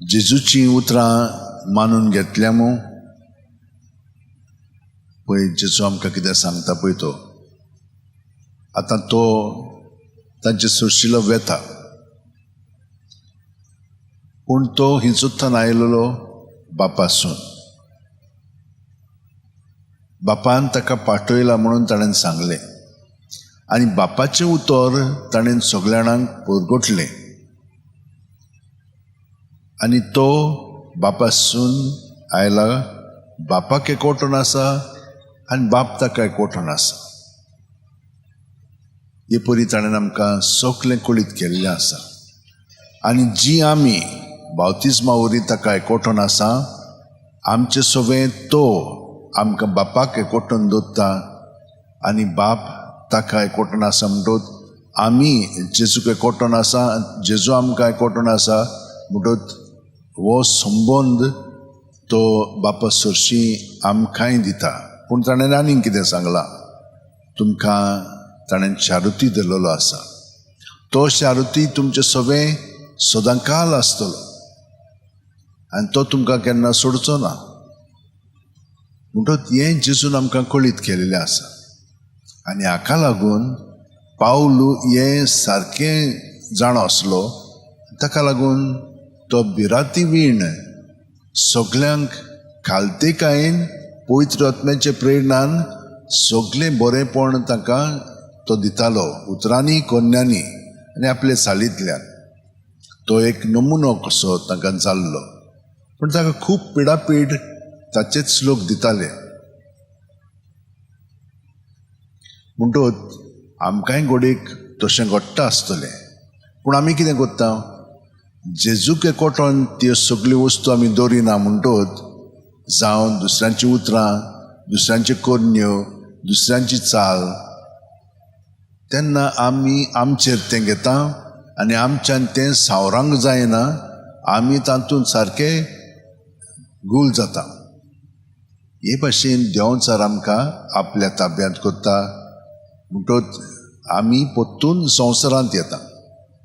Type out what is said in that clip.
जेजूची उतरां मानून घेतल्या मू पळय जेजू आमकां कितें सांगता पळय तो आतां तो तांचे सोशिलो वेता पूण तो हिंचुत्तान आयलेलो बापासून बापान ताका पाठयला म्हणून ताणें सांगलें आनी बापाचें उतर ताणें सगळ्या जाणांक परगटलें आनी तो बापासून आयला बापाक एकवटून आसा आनी बाप ताका एकवटून आसा हे परी ताणें आमकां सगळें कळीत केल्लें आसा आनी जी आमी बावतिस्मा वरी ताका एकवटून आसा आमचें सगळें तो आमकां बापाक एकवटून दवरता आनी बाप ताका एकवटून आसा म्हणटूच आमी जेजूक एकवटून आसा जेजू आमकां एकवटून आसा म्हणटूच हो संबंद तो बापा सरशी आमकांय दिता पूण ताणें आनीक कितें सांगलां तुमकां ताणें शारुती दिल्लो आसा तो शारुती तुमचें सगळें सदांकाल आसतलो आनी तो तुमकां केन्ना सोडचो ना म्हणटूच हें जेजून आमकां कळीत केलेलें आसा आनी हाका लागून पावलू हें सारकें जाणो आसलो ताका लागून तो भिराती वीण सगळ्यांक खालतेकायेन पवित्र आत्म्याचे प्रेरणान सगळें बरेंपण ताका तो दितालो उतरांनी कोन्यांनी आनी आपले सालींतल्यान तो एक नमुनो कसो ताका जाल्लो पूण ताका खूब पिडापीड ताचेच लोक दिताले म्हणटूच आमकांय घडीक तशें घडटा आसतलें पूण आमी कितें करता जेजूक एकवटून त्यो सगळ्यो वस्तू आमी दवरिना म्हणटूच जावं दुसऱ्यांची उतरां दुसऱ्यांच्यो कोन्यो दुसऱ्यांची चाल तेन्ना आमी आमचेर तें घेता आनी आमच्यान तें सावरांक जायना आमी तातूंत सारके गूल जाता हे भाशेन देंवचार आमकां आपल्या ताब्यांत करता म्हणटूच आमी परतून संवसारांत येता